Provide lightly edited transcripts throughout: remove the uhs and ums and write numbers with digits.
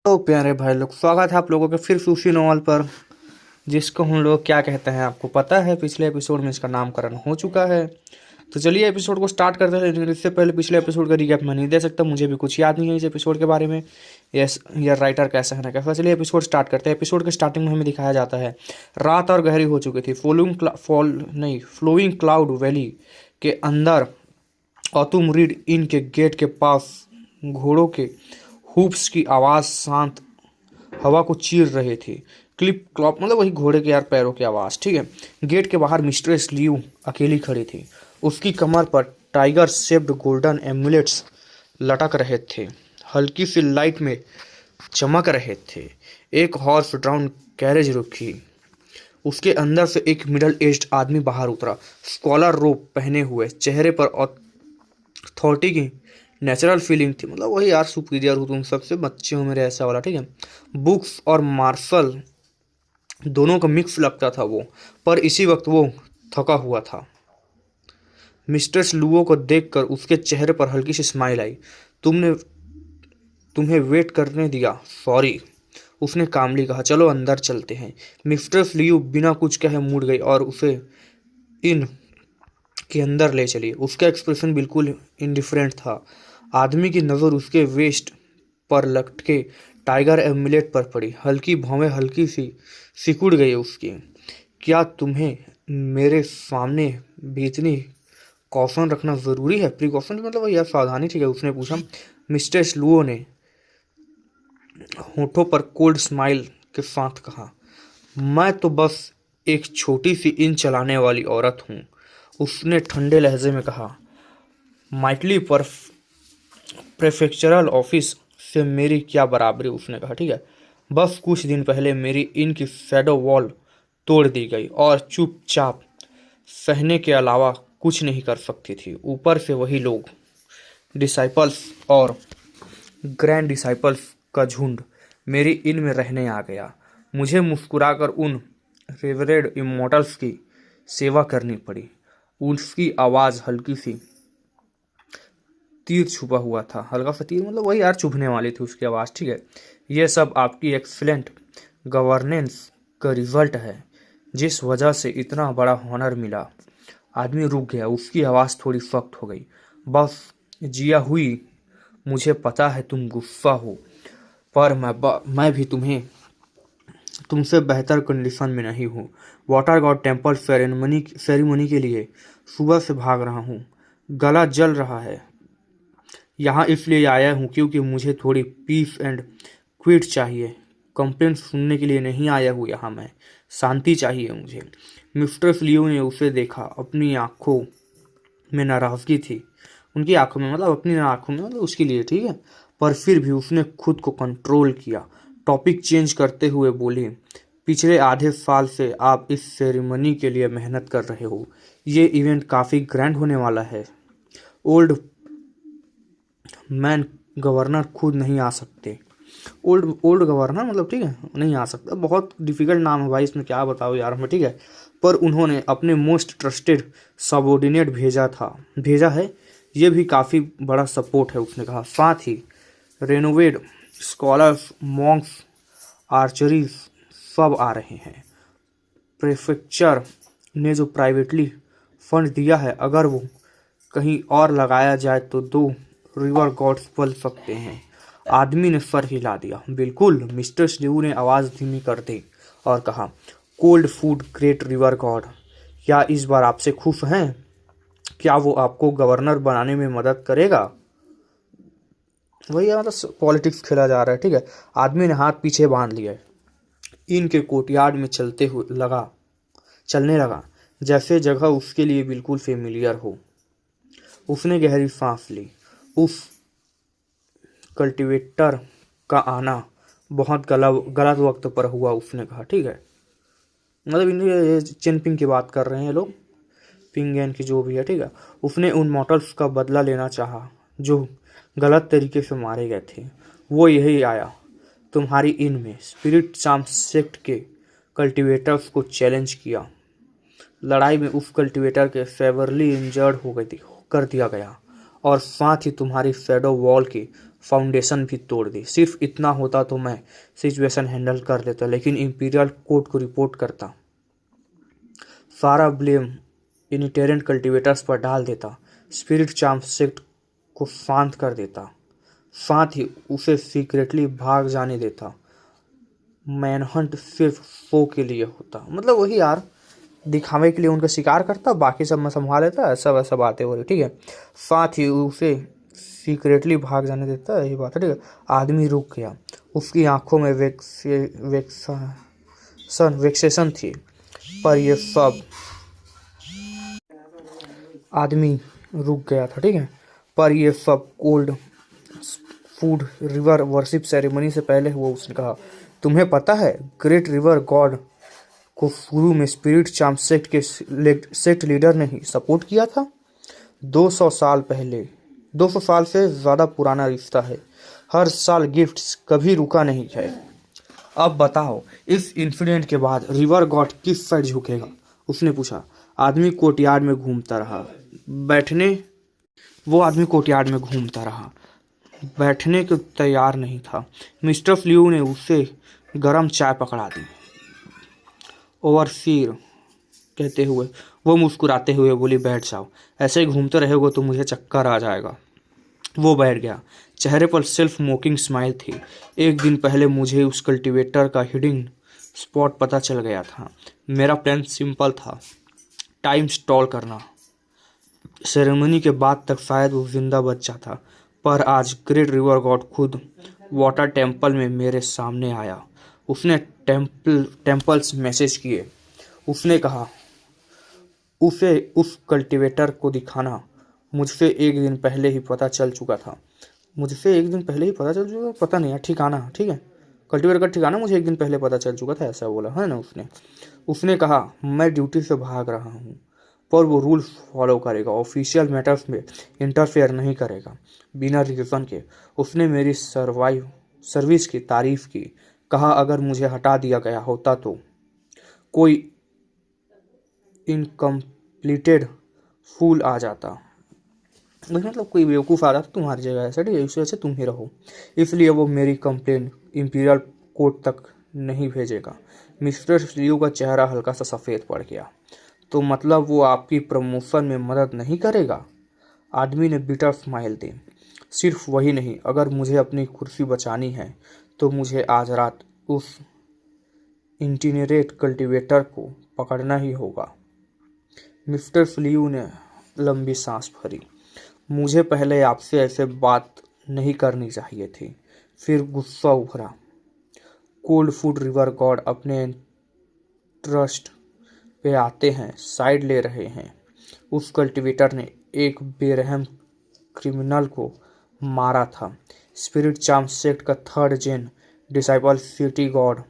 तो प्यारे भाई लोग, स्वागत है आप लोगों के फिर से उसी नॉवल पर जिसको हम लोग क्या कहते हैं आपको पता है। पिछले एपिसोड में इसका नामकरण हो चुका है। तो चलिए एपिसोड को स्टार्ट करते हैं, लेकिन इससे पहले पिछले एपिसोड का रिकैप मैं नहीं दे सकता, मुझे भी कुछ याद नहीं है इस एपिसोड के बारे में। यस, यह राइटर कैसा है ना कैसा। चलिए एपिसोड स्टार्ट करते हैं। एपिसोड के स्टार्टिंग में हमें दिखाया जाता है रात और गहरी हो चुकी थी। फ्लोइंग क्लाउड वैली के अंदर ऑटम रीड इन के गेट के पास घोड़ों के हूप्स की आवाज़ शांत हवा को चीर रहे थे। क्लिप क्लॉप मतलब वही घोड़े के यार पैरों की आवाज़, ठीक है। गेट के बाहर मिस्ट्रेस लियू अकेली खड़ी थी। उसकी कमर पर टाइगर शेप्ड गोल्डन एमुलेट्स लटक रहे थे, हल्की सी लाइट में चमक रहे थे। एक हॉर्स ड्राउन कैरेज रुकी। उसके अंदर से एक मिडल एज्ड आदमी बाहर उतरा, स्कॉलर रोब पहने हुए, चेहरे पर अथॉरिटी की नेचुरल फीलिंग थी। मतलब वही यार, सुपीरियर हो तुम सबसे, बच्चे हो मेरे, ऐसा वाला, ठीक है। बुक्स और मार्शल दोनों का मिक्स लगता था वो, पर इसी वक्त वो थका हुआ था। मिस्टर लुओ को देखकर उसके चेहरे पर हल्की सी स्माइल आई। तुमने तुम्हें वेट करने दिया, सॉरी, उसने कामली कहा। चलो अंदर चलते हैं। मिस्टर लियू बिना कुछ कहे मुड़ गई और उसे इन के अंदर ले चली। उसका एक्सप्रेशन बिल्कुल इंडिफरेंट था। आदमी की नज़र उसके वेस्ट पर लटके टाइगर एमुलेट पर पड़ी। हल्की भौवें हल्की सी सिकुड़ गई उसकी। क्या तुम्हें मेरे सामने भी इतनी कॉशन रखना ज़रूरी है? प्रिकॉशन मतलब यह सावधानी, ठीक है, उसने पूछा। मिस्टर लुओ ने होठों पर कोल्ड स्माइल के साथ कहा, मैं तो बस एक छोटी सी इन चलाने वाली औरत हूँ। उसने ठंडे लहजे में कहा, माइटली पर प्रेफेक्चरल ऑफिस से मेरी क्या बराबरी, उसने कहा, ठीक है। बस कुछ दिन पहले मेरी इनकी शैडो वॉल तोड़ दी गई और चुपचाप सहने के अलावा कुछ नहीं कर सकती थी। ऊपर से वही लोग, डिसाइपल्स और ग्रैंड डिसाइपल्स का झुंड मेरी इन में रहने आ गया। मुझे मुस्कुराकर उन रेवरेड इमोर्टल्स की सेवा करनी पड़ी। उसकी आवाज़ हल्की सी तीर छुपा हुआ था। हल्का सा तीर मतलब वही यार, चुभने वाली थी उसकी आवाज़, ठीक है। यह सब आपकी एक्सीलेंट गवर्नेंस का रिजल्ट है, जिस वजह से इतना बड़ा हॉनर मिला। आदमी रुक गया, उसकी आवाज़ थोड़ी सख्त हो गई। बस जिया हुई, मुझे पता है तुम गुस्सा हो, पर मैं भी तुमसे बेहतर कंडीशन में नहीं हूँ। वाटर गॉड टेम्पल सेरेमनी के लिए सुबह से भाग रहा हूँ। गला जल रहा है। यहाँ इसलिए आया हूँ क्योंकि मुझे थोड़ी पीस एंड क्विट चाहिए। कंप्लेंट सुनने के लिए नहीं आया हूँ यहाँ मैं, शांति चाहिए मुझे। मिस्टर लियो ने उसे देखा। अपनी आंखों में नाराज़गी थी। उनकी आंखों में मतलब अपनी आंखों में मतलब उसके लिए, ठीक है। पर फिर भी उसने खुद को कंट्रोल किया। टॉपिक चेंज करते हुए बोली, पिछले आधे साल से आप इस सेरेमनी के लिए मेहनत कर रहे हो। ये इवेंट काफ़ी ग्रैंड होने वाला है। ओल्ड मैन गवर्नर खुद नहीं आ सकते। ओल्ड ओल्ड गवर्नर मतलब, ठीक है, नहीं आ सकता। बहुत डिफिकल्ट नाम है भाई, इसमें क्या बताओ यार हमें, ठीक है। पर उन्होंने अपने मोस्ट ट्रस्टेड सबऑर्डिनेट भेजा है। ये भी काफ़ी बड़ा सपोर्ट है, उसने कहा। साथ ही रेनोवेड स्कॉलर्स, मॉन्क्स, आर्चरीज सब आ रहे हैं। प्रेफेक्चर ने जो प्राइवेटली फंड दिया है, अगर वो कहीं और लगाया जाए तो 2 रिवर गॉड्स पल सकते हैं। आदमी ने सर हिला दिया। बिल्कुल, मिस्टर स्लीव ने आवाज़ धीमी कर दी और कहा, cold food great river God, क्या इस बार आपसे खुश हैं? क्या वो आपको गवर्नर बनाने में मदद करेगा? वही मतलब पॉलिटिक्स खेला जा रहा है, ठीक है। आदमी ने हाथ पीछे बांध लिया। इनके कोर्टयार्ड में चलने लगा, जैसे जगह उसके लिए बिल्कुल फेमिलियर हो। उसने गहरी सांस ली। उस कल्टीवेटर का आना बहुत गलत वक्त पर हुआ, उसने कहा, ठीक है। मतलब ये चिनपिंग की बात कर रहे हैं लोग, पिंगेन की जो भी है, ठीक है। उसने उन मॉडल्स का बदला लेना चाहा जो गलत तरीके से मारे गए थे। वो यही आया तुम्हारी इन में। स्पिरिट चाम सेक्ट के कल्टीवेटर्स को चैलेंज किया। लड़ाई में उस कल्टीवेटर के सेवरली इंजर्ड कर दिया गया, और साथ ही तुम्हारी शैडो वॉल की फाउंडेशन भी तोड़ दी। सिर्फ इतना होता तो मैं सिचुएशन हैंडल कर लेता, लेकिन इंपीरियल कोर्ट को रिपोर्ट करता, सारा ब्लेम इनिटेरेंट कल्टीवेटर्स पर डाल देता, स्पिरिट चार्म सेक्ट को शांत कर देता, साथ ही उसे सीक्रेटली भाग जाने देता। मैनहंट सिर्फ शो के लिए होता, मतलब वही यार, दिखावे के लिए उनका शिकार करता, बाकी सब मैं संभाल लेता, ऐसा वैसा बातें हो रही, ठीक है। साथ ही उसे सीक्रेटली भाग जाने देता, यही बात है, ठीक है। आदमी रुक गया, उसकी आंखों में वेक्सेशन थी, पर ये सब आदमी रुक गया था, ठीक है। पर ये सब cold food river worship ceremony से पहले हुआ। उसने कहा, तुम्हें पता है ग्रेट रिवर गॉड को शुरू में स्पिरिट चार्म सेक्ट के सेक्ट लीडर ने ही सपोर्ट किया था। 200 साल पहले, 200 साल से ज़्यादा पुराना रिश्ता है। हर साल गिफ्ट्स कभी रुका नहीं है। अब बताओ, इस इंसिडेंट के बाद रिवर गॉड किस साइड झुकेगा? उसने पूछा। आदमी कोर्टयार्ड में घूमता रहा, बैठने को तैयार नहीं था। मिस्टर फ्लू ने उसे गरम चाय पकड़ा दी। ओवरसीर कहते हुए वो मुस्कुराते हुए बोली, बैठ जाओ, ऐसे ही घूमते रहोगे तो मुझे चक्कर आ जाएगा। वो बैठ गया, चेहरे पर सेल्फ मोकिंग स्माइल थी। एक दिन पहले मुझे उस कल्टीवेटर का हिडिंग स्पॉट पता चल गया था। मेरा प्लान सिंपल था, टाइम स्टॉल करना। सेरेमनी के बाद तक शायद वो जिंदा बच जाता, पर आज ग्रेट रिवर गॉड खुद वाटर टेम्पल में मेरे सामने आया। उसने टेम्पल्स मैसेज किए। उसने कहा, उसे उस कल्टीवेटर को दिखाना। मुझसे एक दिन पहले ही पता चल चुका, पता नहीं यार, ठिकाना, ठीक है, कल्टीवेटर का ठिकाना मुझे एक दिन पहले पता चल चुका था, ऐसा बोला है ना उसने कहा, मैं ड्यूटी से भाग रहा हूँ, पर वो रूल्स फॉलो करेगा, ऑफिशियल मैटर्स में इंटरफेयर नहीं करेगा बिना रीज़न के। उसने मेरी सर्विस की तारीफ की, कहा अगर मुझे हटा दिया गया होता तो कोई इनकम्प्लीटेड फूल आ जाता, मतलब कोई बेवकूफ़ आ रहा था तुम्हारी जगह, ऐसा ठीक है, इस वजह से तुम ही रहो। इसलिए वो मेरी कंप्लेन इंपीरियल कोर्ट तक नहीं भेजेगा। मिस्टर लियू का चेहरा हल्का सा सफ़ेद पड़ गया। तो मतलब वो आपकी प्रमोशन में मदद नहीं करेगा? आदमी ने बिटर स्माइल दी। सिर्फ वही नहीं, अगर मुझे अपनी कुर्सी बचानी है तो मुझे आज रात उस इंटीनरेट कल्टीवेटर को पकड़ना ही होगा। मिस्टर फ्लियू ने लंबी सांस भरी। मुझे पहले आपसे ऐसे बात नहीं करनी चाहिए थी। फिर गुस्सा उभरा। कोल्ड फूड रिवर गॉड अपने ट्रस्ट पे आते हैं, साइड ले रहे हैं। उस कल्टीवेटर ने एक बेरहम क्रिमिनल को मारा था। स्पिरिट चार्म सेक्ट का third gen disciple city god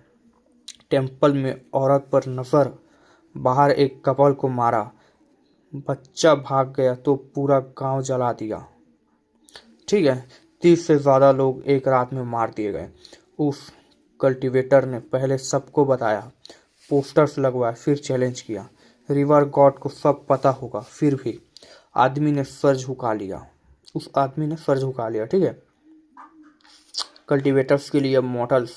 temple में औरत पर नजर, बाहर एक कपल को मारा, बच्चा भाग गया तो पूरा गांव जला दिया, ठीक है। 30 से ज़्यादा लोग एक रात में मार दिए गए। उस कल्टीवेटर ने पहले सबको बताया, पोस्टर्स लगवाए, फिर चैलेंज किया। रिवर गॉड को सब पता होगा, फिर भी उस आदमी ने सर झुका लिया, ठीक है। कल्टीवेटर्स के लिए मॉडल्स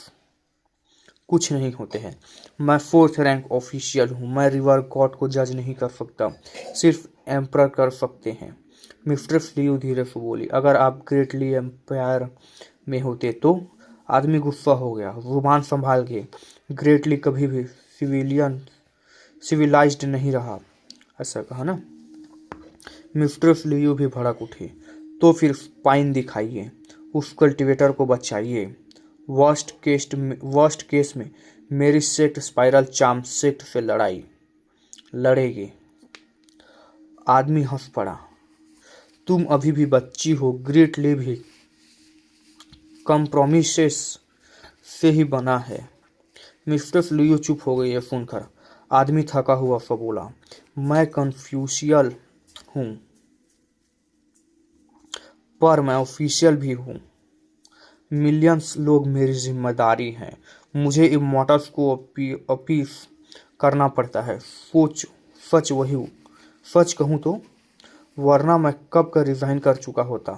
कुछ नहीं होते हैं। मैं 4th रैंक ऑफिशियल हूँ। मैं रिवर गॉड को जज नहीं कर सकता, सिर्फ एम्परर कर सकते हैं। मिस्टर फ्लियू धीरे से बोली, अगर आप ग्रेटली एम्पायर में होते तो? आदमी गुस्सा हो गया, जुबान संभाल के। ग्रेटली कभी भी सिविलाइज्ड नहीं रहा, ऐसा कहा ना। मिस्टर फ्लियू भी भड़क उठे। तो फिर स्पाइन दिखाइए, उस कल्टीवेटर को बचाइए। वर्स्ट केस में मेरी सेक्ट स्पाइरल चार्म सेक्ट से लड़ेगी। आदमी हंस पड़ा। तुम अभी भी बच्ची हो, ग्रेटली भी कंप्रोमिसेस से ही बना है। मिस्टर फ्लूयू चुप हो गई है सुनकर। आदमी थका हुआ सा बोला, मैं कन्फ्यूशियल हूँ, पर मैं ऑफिशियल भी हूँ। मिलियंस लोग मेरी जिम्मेदारी हैं। मुझे इमॉर्टल्स को अपील करना पड़ता है। सच कहूँ तो, वरना मैं कब का रिजाइन कर चुका होता।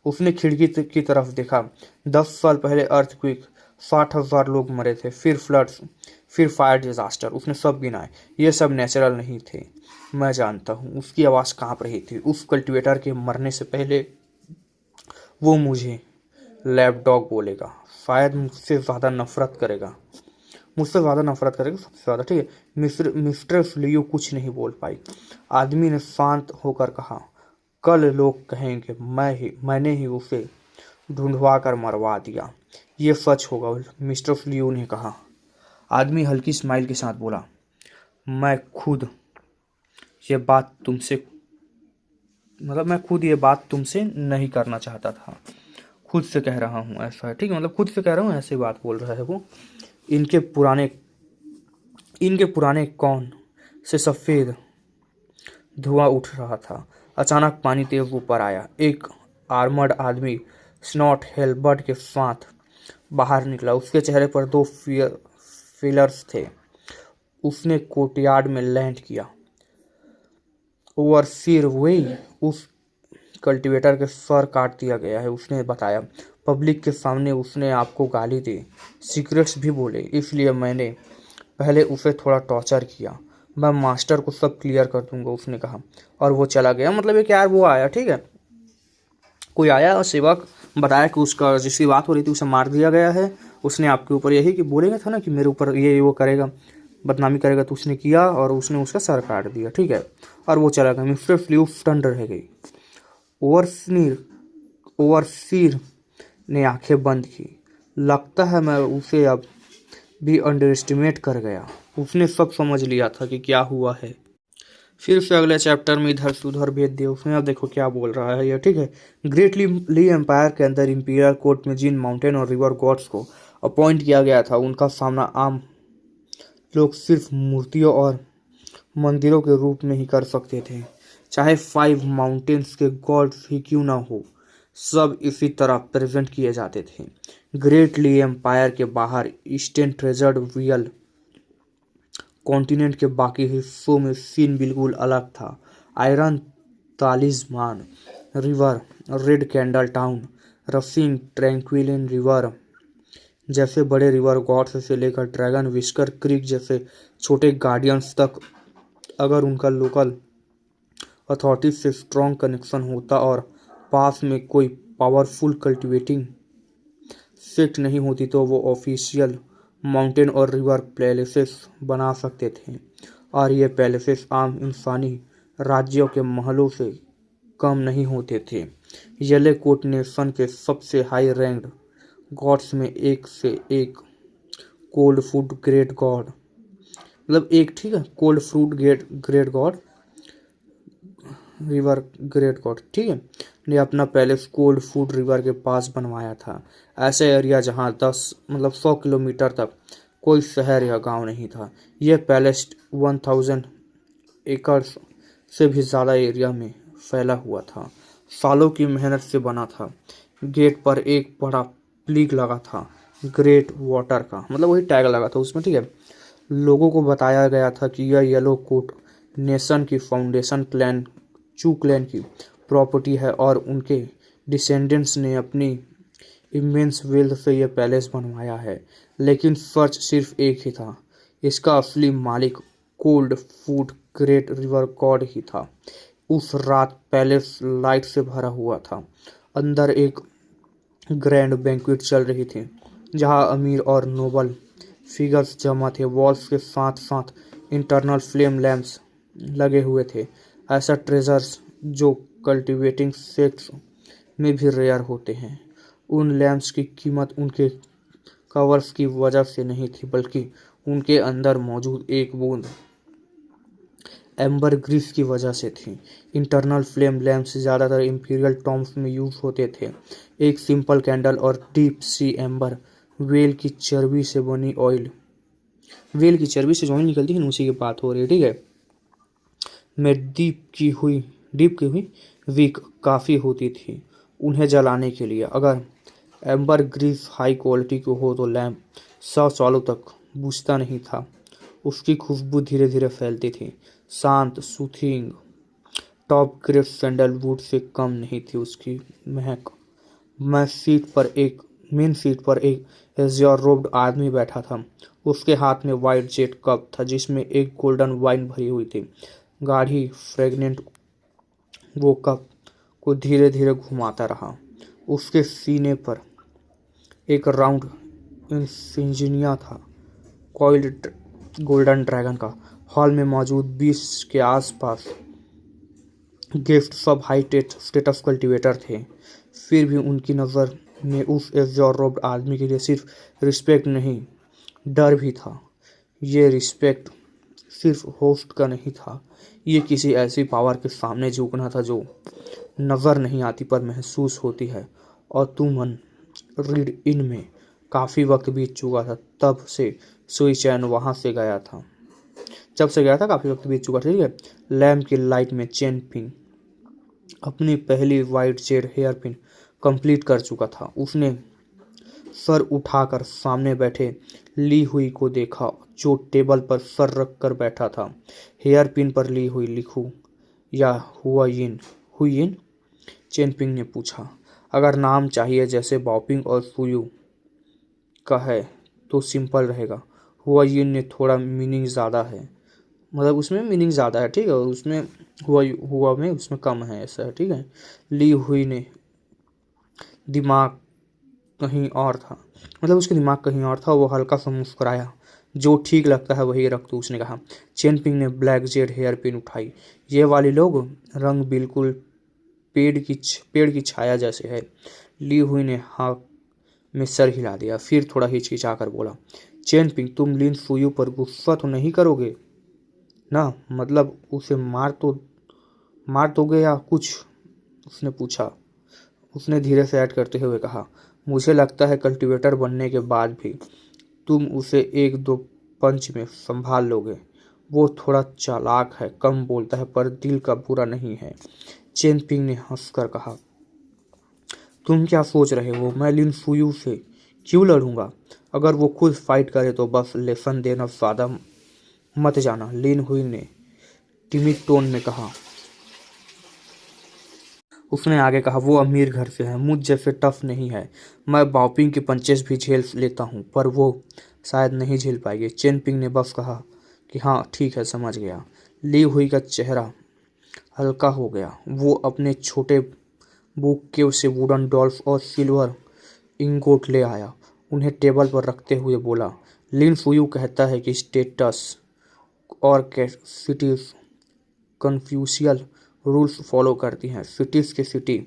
उसने खिड़की की तरफ देखा। 10 साल पहले अर्थक्वेक, 60,000 लोग मरे थे, फिर फ्लड्स, फिर फायर डिजास्टर। उसने सब गिनाए। ये सब नेचुरल नहीं थे, मैं जानता हूँ। उसकी आवाज़ कांप रही थी। उस कल्टीवेटर के मरने से पहले वो मुझे लैपडॉग बोलेगा, शायद मुझसे ज़्यादा नफरत करेगा, सबसे ज़्यादा, ठीक है। मिस्टर लियो कुछ नहीं बोल पाई। आदमी ने शांत होकर कहा, कल लोग कहेंगे मैंने ही उसे ढूंढवा कर मरवा दिया। ये सच होगा, मिस्टर लियो ने कहा। आदमी हल्की स्माइल के साथ बोला, मैं खुद मैं खुद ये बात तुमसे नहीं करना चाहता था। खुद से कह रहा हूँ ऐसा है, ठीक है, मतलब खुद से कह रहा हूँ, ऐसे बात बोल रहा है वो। इनके पुराने कौन से सफ़ेद धुआं उठ रहा था। अचानक पानी तेज ऊपर आया। एक आर्मर्ड आदमी स्नॉट हेलबर्ट के साथ बाहर निकला। उसके चेहरे पर 2 फिलर्स थे। उसने कोर्टयार्ड में लैंड किया। ओवरसीर वही उस कल्टीवेटर के सर काट दिया गया है, उसने बताया। पब्लिक के सामने उसने आपको गाली दी, सीक्रेट्स भी बोले, इसलिए मैंने पहले उसे थोड़ा टॉर्चर किया। मैं मास्टर को सब क्लियर कर दूंगा, उसने कहा, और वो चला गया। मतलब एक यार वो आया, ठीक है, कोई आया और सेवक बताया कि उसका जिसकी बात हो रही थी उसे मार दिया गया है। उसने आपके ऊपर यही कि बोलेगा था ना कि मेरे ऊपर ये वो करेगा, बदनामी करेगा, तो उसने किया और उसने उसका सर काट दिया, ठीक है, और वो चला गया। मिस्टर फ्लू स्टन रह गई। ओवरसीर ने आंखें बंद की। लगता है मैं उसे अब भी अंडर एस्टिमेट कर गया। उसने सब समझ लिया था कि क्या हुआ है। फिर से अगले चैप्टर में इधर से उधर भेज दिया उसने। अब देखो क्या बोल रहा है ये, ठीक है। ग्रेट ली एम्पायर के अंदर इंपीरियल कोर्ट में जिन माउंटेन और रिवर गॉड्स को अपॉइंट किया गया था, उनका सामना आम लोग सिर्फ मूर्तियों और मंदिरों के रूप में ही कर सकते थे। चाहे 5 माउंटेन्स के गॉड्स ही क्यों ना हो, सब इसी तरह प्रेजेंट किए जाते थे। ग्रेट ली एम्पायर के बाहर ईस्टर्न ट्रेजर्ड वियल कॉन्टिनेंट के बाकी हिस्सों में सीन बिल्कुल अलग था। Iron talisman river, red candle town, रसिंग ट्रैंक्विलिन रिवर जैसे बड़े रिवर गॉड्स से लेकर ड्रैगन विस्कर क्रीक जैसे छोटे गार्डियंस तक, अगर उनका लोकल अथॉरिटीज से स्ट्रॉन्ग कनेक्शन होता और पास में कोई पावरफुल कल्टिवेटिंग सेक्ट नहीं होती, तो वो ऑफिशियल माउंटेन और रिवर पैलेसेस बना सकते थे। और ये पैलेसेस आम इंसानी राज्यों के महलों से कम नहीं होते थे। येले कोट नेशन के सबसे हाई रैंक्ड गॉड्स में एक से एक कोल्ड फूड ग्रेट गॉड, मतलब एक, ठीक है, cold fruit great God, river great God, ठीक है, ने अपना पैलेस कोल्ड फूड रिवर के पास बनवाया था। ऐसे एरिया जहाँ 100 किलोमीटर तक कोई शहर या गांव नहीं था। यह पैलेस 1000 एकड़ से भी ज़्यादा एरिया में फैला हुआ था। सालों की मेहनत से बना था। गेट पर एक बड़ा प्लीग लगा था, ग्रेट वाटर का, मतलब वही टैग लगा था उसमें, ठीक है। लोगों को बताया गया था कि यह येलो कोट नेशन की फाउंडेशन क्लैन चू क्लैन की प्रॉपर्टी है और उनके डिसेंडेंट्स ने अपनी इमेंस वेल्थ से यह पैलेस बनवाया है। लेकिन सच सिर्फ एक ही था, इसका असली मालिक cold food great river god ही था। उस रात पैलेस लाइट से भरा हुआ था। अंदर एक ग्रैंड बैंक्वेट चल रही थी जहां अमीर और नोबल फिगर्स जमा थे। वॉल्स के साथ साथ इंटरनल फ्लेम लैंप्स लगे हुए थे, ऐसा ट्रेजर्स जो कल्टीवेटिंग सेक्ट्स में भी रेयर होते हैं। उन लैंप्स की कीमत उनके कवर्स की वजह से नहीं थी, बल्कि उनके अंदर मौजूद एक बूंद एम्बर ग्रीस की वजह से थी। इंटरनल फ्लेम लैंप्स ज़्यादातर इंपीरियल टॉम्स में यूज होते थे। एक सिंपल कैंडल और डीप सी एम्बर वेल की चर्बी से जो ऑयल निकलती है, उसी की बात हो रही है, ठीक है, में डीप की हुई विक काफ़ी होती थी उन्हें जलाने के लिए। अगर एम्बर ग्रीस हाई क्वालिटी की हो तो लैम्प 100 सालों तक बुझता नहीं था। उसकी खुशबू धीरे धीरे फैलती थी, शांत, सूथिंग, टॉप ग्रेड सैंडलवुड से कम नहीं थी उसकी महक। मैं मेन सीट पर एक एज़्योर रोब्ड आदमी बैठा था। उसके हाथ में वाइट जेट कप था जिसमें एक गोल्डन वाइन भरी हुई थी। गाढ़ी फ्रेगनेंट वो कप को धीरे धीरे घुमाता रहा। उसके सीने पर एक राउंड इंसिंजिनिया था, कॉइल्ड गोल्डन ड्रैगन का। हॉल में मौजूद 20 के आसपास गेस्ट सब हाई स्टेटस कल्टीवेटर थे। फिर भी उनकी नज़र में उस एज़्योर रोब्ड आदमी के लिए सिर्फ रिस्पेक्ट नहीं, डर भी था। ये रिस्पेक्ट सिर्फ होस्ट का नहीं था, ये किसी ऐसी पावर के सामने झुकना था जो नज़र नहीं आती पर महसूस होती है। और तुमन रीड इन में काफ़ी वक्त बीत चुका था तब से सुई चैन वहाँ से गया था। जब से गया था काफ़ी वक्त बीत चुका, ठीक है। लैम्प की लाइट में चेन पिंग अपनी पहली white jade hair pin complete कर चुका था। उसने सर उठाकर सामने बैठे ली हुई को देखा जो टेबल पर सर रख कर बैठा था। हेयर पिन पर ली हुई लिखूं या हुइयिन? चेनपिंग ने पूछा। अगर नाम चाहिए जैसे बाओपिंग और सुयू का है तो सिंपल रहेगा। हुआयिन ने थोड़ा मीनिंग ज़्यादा है, मतलब उसमें मीनिंग ज़्यादा है, ठीक है, और उसमें हुआ में उसमें कम है, ऐसा है, ठीक है। ली हुई ने दिमाग कहीं और था, मतलब उसके दिमाग कहीं और था। वो हल्का सा मुस्कुराया। जो ठीक लगता है वही रख दो, उसने कहा। चेनपिंग ने ब्लैक जेड हेयर पिन उठाई। ये वाली लोग रंग बिल्कुल पेड़ की छाया जैसे है। ली हुई ने हाँ में सर हिला दिया, फिर थोड़ा हिचकिचा कर बोला, चेनपिंग तुम लिन सुयू पर गुस्सा तो नहीं करोगे ना? मतलब उसे मार दोगे या कुछ? उसने पूछा। उसने धीरे से ऐड करते हुए कहा, मुझे लगता है कल्टीवेटर बनने के बाद भी तुम उसे एक दो पंच में संभाल लोगे। वो थोड़ा चालाक है, कम बोलता है पर दिल का बुरा नहीं है। चेनपिंग ने हंसकर कहा, तुम क्या सोच रहे हो मैं लिन फुयू से क्यों लड़ूंगा? अगर वो खुद फाइट करे तो बस लेसन देना, ज़्यादा मत जाना। लिन हुई ने टिमिड टोन में कहा। उसने आगे कहा, वो अमीर घर से है, मुझ जैसे टफ नहीं है। मैं बाओपिंग के पंचेस भी झेल लेता हूँ पर वो शायद नहीं झेल पाएगी। चेनपिंग ने बस कहा कि हाँ ठीक है, समझ गया। ली हुई का चेहरा हल्का हो गया। वो अपने छोटे बुक के से वुडन डॉल्स और सिल्वर इंगोट ले आया। उन्हें टेबल पर रखते हुए बोला, लिन फुयू कहता है कि स्टेटस और सिटीज कन्फ्यूशियल रूल्स फॉलो करती हैं। सिटीज के सिटी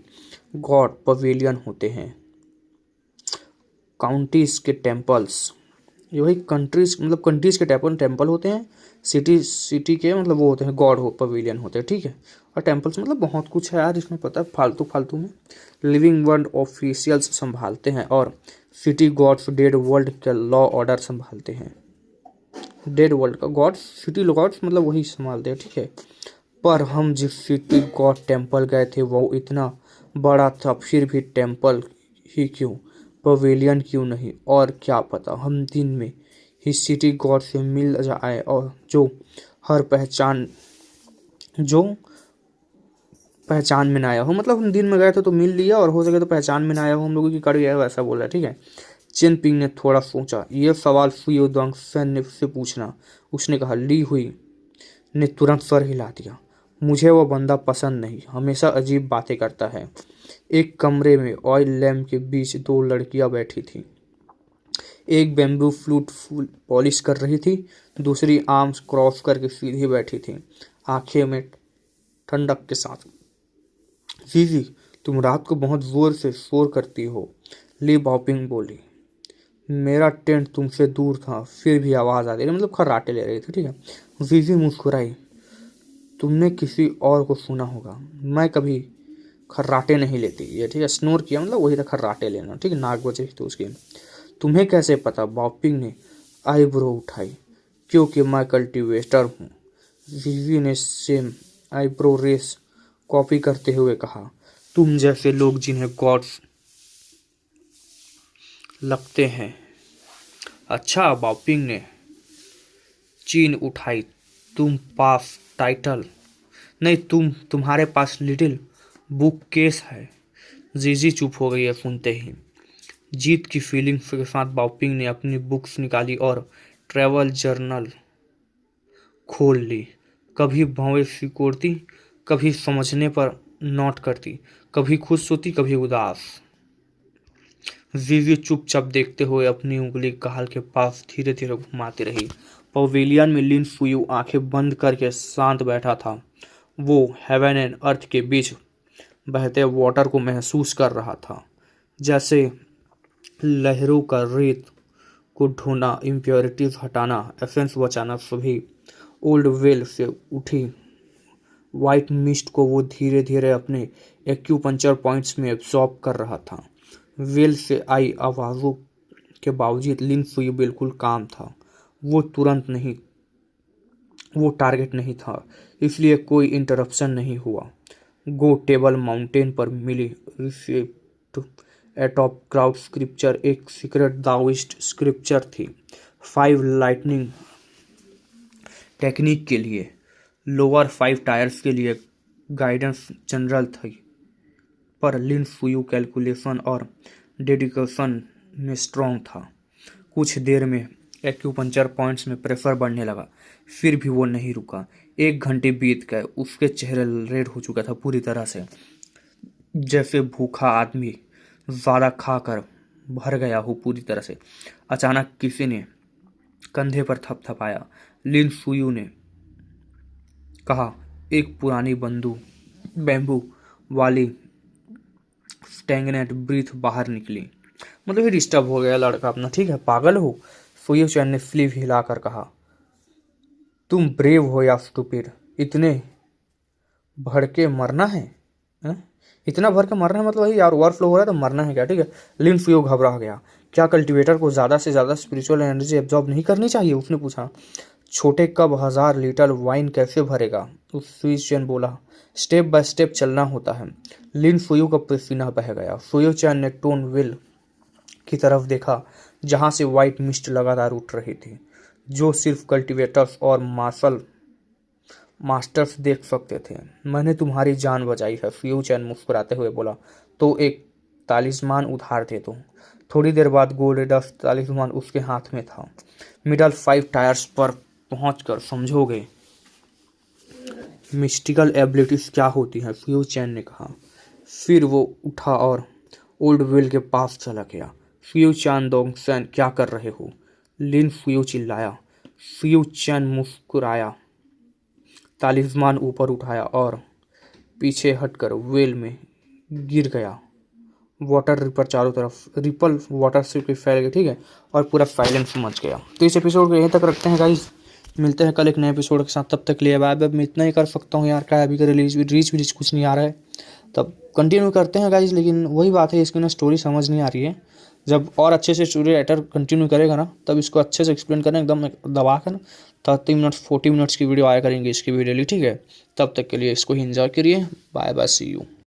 गॉड पवेलियन होते हैं, काउंटीज के टेम्पल्स, ये वही कंट्रीज मतलब कंट्रीज के टेम्पल होते हैं। सिटी के मतलब वो होते हैं गॉड हो पवेलियन होते हैं, ठीक है। और टेम्पल्स मतलब बहुत कुछ है यार इसमें, पता है, फालतू फालतू में। लिविंग वर्ल्ड ऑफिशियल्स संभालते हैं और सिटी गॉड्स डेड वर्ल्ड का लॉ ऑर्डर संभालते हैं। डेड वर्ल्ड का गॉड्स सिटी गॉड्स मतलब वही संभालते हैं, ठीक है। पर हम जिस सिटी गॉड टेम्पल गए थे वो इतना बड़ा था, फिर भी टेम्पल ही क्यों, पवेलियन क्यों नहीं? और क्या पता हम दिन में ही सिटी गॉड से मिल जाए और जो पहचान में ना आया हो। मतलब हम दिन में गए थे तो मिल लिया और हो सके तो पहचान में ना आया हो हम लोगों की कड़ी है, वैसा बोला, ठीक है। चिनपिंग ने थोड़ा सोचा। यह सवाल फुयो दोंगसन से पूछना। उसने कहा। ली हुई ने तुरंत सर हिला दिया। मुझे वो बंदा पसंद नहीं, हमेशा अजीब बातें करता है। एक कमरे में ऑयल लैम्प के बीच दो लड़कियां बैठी थीं। एक बैम्बू फ्लूट फूल पॉलिश कर रही थी, दूसरी आर्म्स क्रॉस करके सीधी बैठी थी, आंखें में ठंडक के साथ। जीजी, तुम रात को बहुत जोर से शोर करती हो, ली बॉपिंग बोली। मेरा टेंट तुमसे दूर था फिर भी आवाज़ आ रही, मतलब खर्राटे ले रही थी, ठीक है। जीजी मुस्कुराई। तुमने किसी और को सुना होगा, मैं कभी खर्राटे नहीं लेती। ये ठीक है, स्नोर किया मतलब वही था खर्राटे लेना, ठीक है, नाक बज रही थी उसकी। तुम्हें कैसे पता? बॉपिंग ने आईब्रो उठाई। क्योंकि मैं कल्टीवेटर हूँ, जीजी ने सेम आईब्रो रेस कॉपी करते हुए कहा। तुम जैसे लोग जिन्हें गॉड्स लगते हैं। अच्छा, बॉपिंग ने चीन उठाई। तुम पास टाइटल नहीं, तुम्हारे पास लिटिल बुक केस है। जीजी चुप हो गई है सुनते ही। जीत की फीलिंग्स के साथ बाओपिंग ने अपनी बुक्स निकाली और ट्रैवल जर्नल खोल ली। कभी भवें सिकोड़ती, कभी समझने पर नोट करती, कभी खुश होती, कभी उदास। जीजी चुपचाप देखते हुए अपनी उंगली गाल के पास धीरे धीरे घुमाती रही। पवेलियन में लिन फुयू आंखें बंद करके शांत बैठा था। वो हेवन एंड अर्थ के बीच बहते वाटर को महसूस कर रहा था, जैसे लहरों का रेत को ढूंढना, इम्प्योरिटीज हटाना, एसेंस बचाना। सभी ओल्ड वेल से उठी वाइट मिस्ट को वो धीरे धीरे अपने एक्यूपंक्चर पॉइंट्स में एब्जॉर्ब कर रहा था। वेल से आई आवाज़ों के बावजूद लिन फुयू बिल्कुल काम था। वो तुरंत नहीं, वो टारगेट नहीं था, इसलिए कोई इंटरप्शन नहीं हुआ। गो टेबल माउंटेन पर मिली रिसिप्ट एटॉप क्राउड स्क्रिप्चर एक सीक्रेट दाविस्ट स्क्रिप्चर थी। 5 लाइटनिंग टेक्निक के लिए, लोअर 5 टायर्स के लिए गाइडेंस जनरल थी, पर लिन फुयू कैलकुलेशन और डेडिकेशन में स्ट्रॉन्ग था। कुछ देर में एक्यूपंक्चर पॉइंट्स में प्रेशर बढ़ने लगा, फिर भी वो नहीं रुका। 1 घंटे बीत गए, उसके चेहरे रेड हो चुका था पूरी तरह से, जैसे भूखा आदमी ज़्यादा खाकर भर गया हो पूरी तरह से। अचानक किसी ने कंधे पर थपथपाया। लिन फुयू ने कहा, एक पुरानी बैम्बू वाली स्टैग्नेंट ब्रीथ बाहर निकली। मतलब ये डिस्टर्ब हो गया लड़का अपना, ठीक है, पागल हो। फुयू चैन ने स्लीव हिलाकर कहा, तुम ब्रेव हो या स्टूपिड? इतने भर के मरना है, हैं? इतना भर के मरना है मतलब वही यार, ओवरफ्लो हो रहा है तो मरना है क्या, ठीक है। लिन फुयू घबरा गया। क्या कल्टीवेटर को ज़्यादा से ज़्यादा स्पिरिचुअल एनर्जी एब्जॉर्ब नहीं करनी चाहिए? उसने पूछा। छोटे कब 1000 लीटर वाइन कैसे भरेगा? उस स्विस चैन बोला, स्टेप बाय स्टेप चलना होता है। लिन फुयू का पसीना बह गया। फुयू चैन ने टोन विल की तरफ देखा, जहां से व्हाइट मिस्ट लगातार उठ रही थी, जो सिर्फ कल्टीवेटर्स और मास्टर्स देख सकते थे। मैंने तुम्हारी जान बचाई है, फ्यू चैन मुस्कुराते हुए बोला, तो एक तालिस्मान उधार दे दो। थोड़ी देर बाद गोल्ड डस्ट तालिस्मान उसके हाथ में था। मिडल 5 टायर्स पर पहुंचकर समझोगे मिस्टिकल एबिलिटीज क्या होती हैं, फ्यू चैन ने कहा। फिर वो उठा और ओल्ड वेल के पास चला गया। फ्यू चैन दोंगसैन, क्या कर रहे हो? लिन फुयू चिल्लाया। फ्यू चैन मुस्कुराया, तालिस्मान ऊपर उठाया और पीछे हटकर वेल में गिर गया। वाटर रिपर चारों तरफ रिपल वाटर से फैल गया, ठीक है, और पूरा साइलेंस मच गया। तो इस एपिसोड को यहीं तक रखते हैं गाइस, मिलते हैं कल एक नए एपिसोड के साथ। तब तक के लिए बाय बाय। मैं इतना ही कर सकता हूँ यार, क्या अभी का रीच कुछ नहीं आ रहा है, तब कंटिन्यू करते हैं गाइस। लेकिन वही बात है, इसकी ना स्टोरी समझ नहीं आ रही है। जब और अच्छे से स्टोरी राइटर कंटिन्यू करेगा ना, तब इसको अच्छे से एक्सप्लेन करना एकदम दबा कर ना, 30 मिनट 40 मिनट्स की वीडियो आया करेंगे इसकी वीडियो, ठीक है। तब तक के लिए इसको ही एंजॉय करिए। Bye bye, see you.